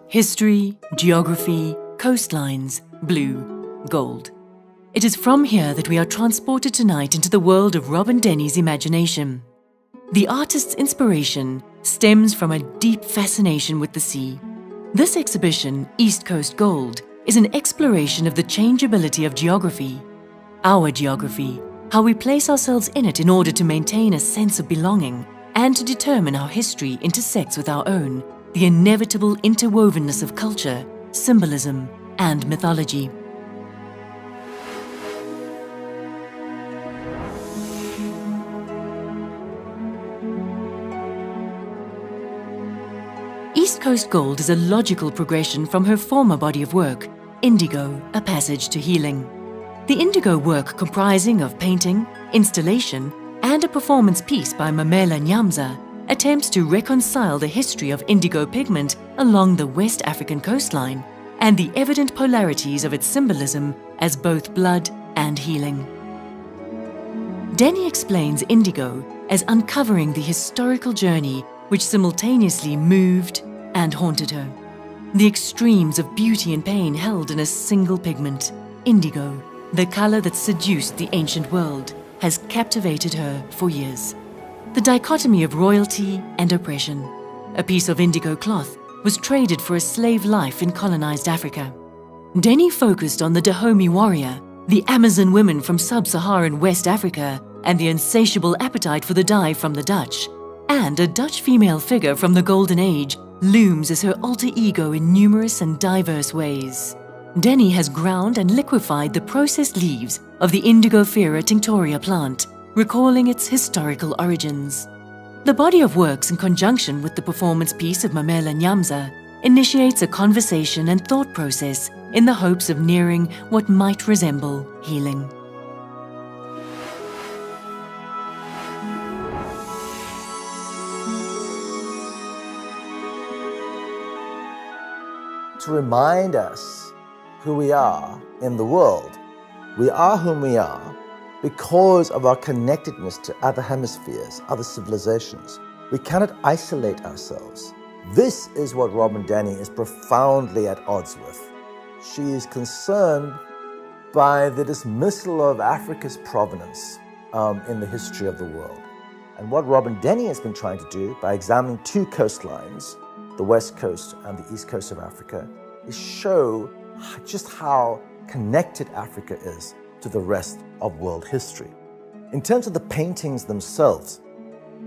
History, geography, coastlines, blue, gold. It is from here that we are transported tonight into the world of RobynDenny's imagination. The artist's inspiration stems from a deep fascination with the sea. This exhibition, East Coast Gold, is an exploration of the changeability of geography. Our geography, how we place ourselves in it in order to maintain a sense of belonging and to determine how history intersects with our own, the inevitable interwovenness of culture, symbolism, and mythology. East Coast Gold is a logical progression from her former body of work, Indigo, A Passage to Healing. The Indigo work, comprising of painting, installation, and a performance piece by Mamela Nyamza, attempts to reconcile the history of indigo pigment along the West African coastline and the evident polarities of its symbolism as both blood and healing. Denny explains indigo as uncovering the historical journey which simultaneously moved and haunted her. The extremes of beauty and pain held in a single pigment, indigo, the color that seduced the ancient world, has captivated her for years. The dichotomy of royalty and oppression. A piece of indigo cloth was traded for a slave life in colonized Africa. Denny focused on the Dahomey warrior, the Amazon women from sub-Saharan West Africa, and the insatiable appetite for the dye from the Dutch. And a Dutch female figure from the Golden Age looms as her alter ego in numerous and diverse ways. Denny has ground and liquefied the processed leaves of the Indigofera tinctoria plant, recalling its historical origins. The body of works, in conjunction with the performance piece of Mamela Nyamza, initiates a conversation and thought process in the hopes of nearing what might resemble healing. To remind us who we are in the world. We are whom we are because of our connectedness to other hemispheres, other civilizations. We cannot isolate ourselves. This is what RobynDenny is profoundly at odds with. She is concerned by the dismissal of Africa's provenance in the history of the world. And what RobynDenny has been trying to do by examining two coastlines, the west coast and the east coast of Africa, is show just how connected Africa is to the rest of world history. In terms of the paintings themselves,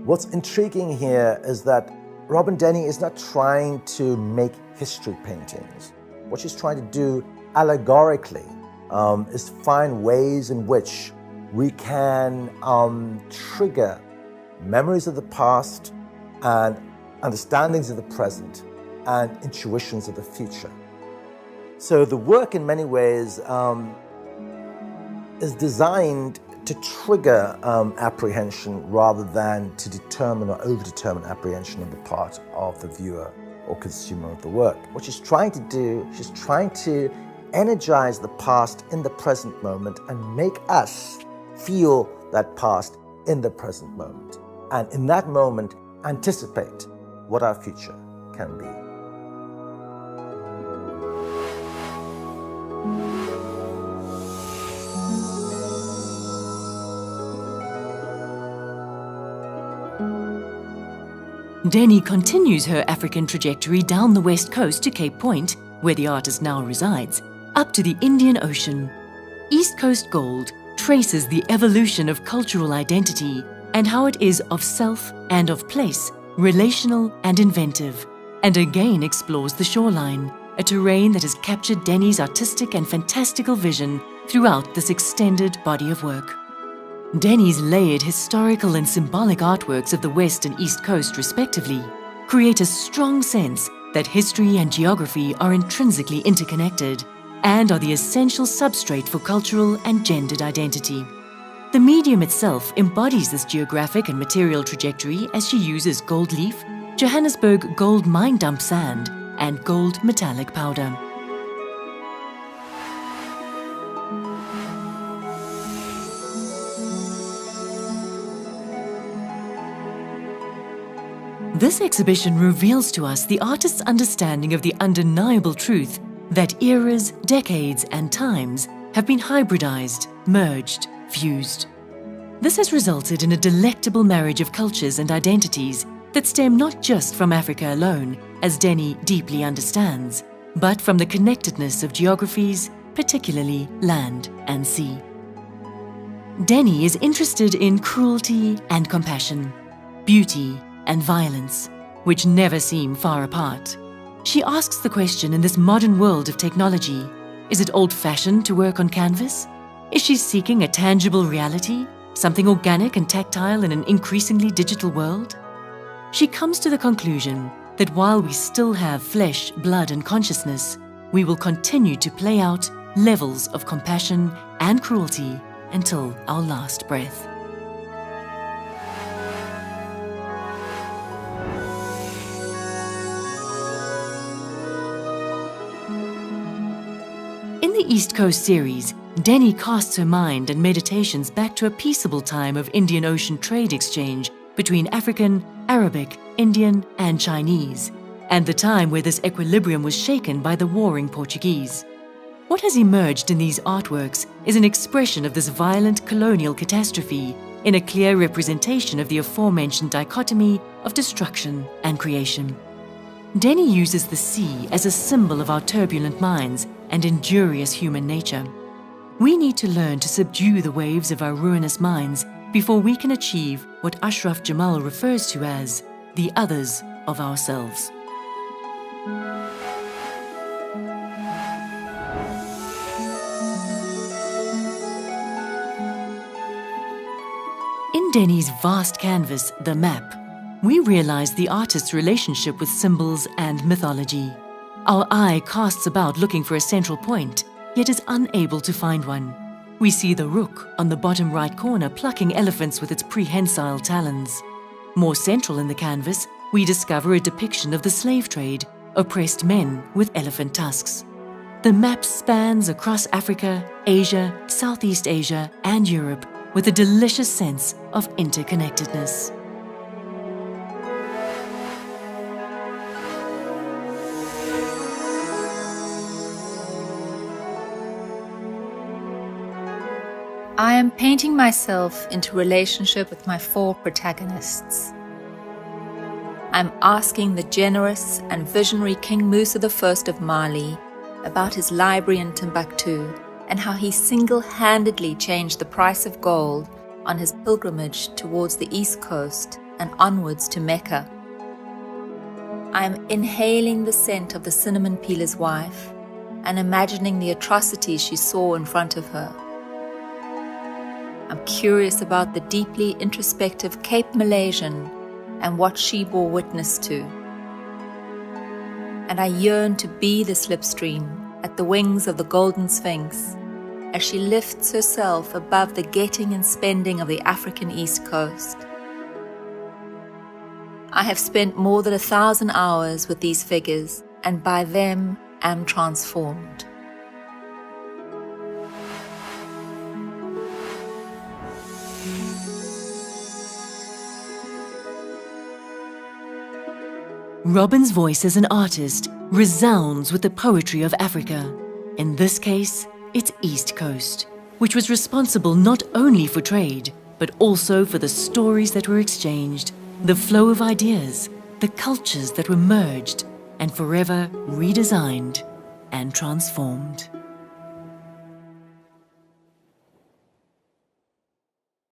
what's intriguing here is that RobynDenny is not trying to make history paintings. What she's trying to do allegorically is find ways in which we can trigger memories of the past and understandings of the present and intuitions of the future. So the work in many ways is designed to trigger apprehension rather than to determine or over-determine apprehension on the part of the viewer or consumer of the work. What she's trying to do, she's trying to energize the past in the present moment and make us feel that past in the present moment. And in that moment, anticipate what our future can be. Denny continues her African trajectory down the west coast to Cape Point, where the artist now resides, up to the Indian Ocean. East Coast Gold traces the evolution of cultural identity and how it is of self and of place, relational and inventive, and again explores the shoreline, a terrain that has captured Denny's artistic and fantastical vision throughout this extended body of work. Denny's layered historical and symbolic artworks of the West and East Coast respectively create a strong sense that history and geography are intrinsically interconnected and are the essential substrate for cultural and gendered identity. The medium itself embodies this geographic and material trajectory as she uses gold leaf, Johannesburg gold mine dump sand, and gold metallic powder. This exhibition reveals to us the artist's understanding of the undeniable truth that eras, decades, and times have been hybridized, merged, fused. This has resulted in a delectable marriage of cultures and identities that stem not just from Africa alone, as Denny deeply understands, but from the connectedness of geographies, particularly land and sea. Denny is interested in cruelty and compassion, beauty and violence, which never seem far apart. She asks the question in this modern world of technology, is it old-fashioned to work on canvas? Is she seeking a tangible reality, something organic and tactile in an increasingly digital world? She comes to the conclusion that while we still have flesh, blood, and consciousness, we will continue to play out levels of compassion and cruelty until our last breath. In the East Coast series, Denny casts her mind and meditations back to a peaceable time of Indian Ocean trade exchange between African, Arabic, Indian, and Chinese, and the time where this equilibrium was shaken by the warring Portuguese. What has emerged in these artworks is an expression of this violent colonial catastrophe in a clear representation of the aforementioned dichotomy of destruction and creation. Denny uses the sea as a symbol of our turbulent minds and injurious human nature. We need to learn to subdue the waves of our ruinous minds before we can achieve what Ashraf Jamal refers to as the others of ourselves. In Denny's vast canvas, The Map, we realize the artist's relationship with symbols and mythology. Our eye casts about looking for a central point, yet is unable to find one. We see the rook on the bottom right corner plucking elephants with its prehensile talons. More central in the canvas, we discover a depiction of the slave trade, oppressed men with elephant tusks. The map spans across Africa, Asia, Southeast Asia, and Europe with a delicious sense of interconnectedness. I am painting myself into relationship with my four protagonists. I'm asking the generous and visionary King Musa I of Mali about his library in Timbuktu and how he single-handedly changed the price of gold on his pilgrimage towards the East Coast and onwards to Mecca. I am inhaling the scent of the cinnamon peeler's wife and imagining the atrocities she saw in front of her. I'm curious about the deeply introspective Cape Malaysian and what she bore witness to. And I yearn to be the slipstream at the wings of the Golden Sphinx as she lifts herself above the getting and spending of the African East Coast. I have spent more than 1,000 hours with these figures, and by them am transformed. Robyn's voice as an artist resounds with the poetry of Africa. In this case, it's East Coast, which was responsible not only for trade, but also for the stories that were exchanged, the flow of ideas, the cultures that were merged and forever redesigned and transformed.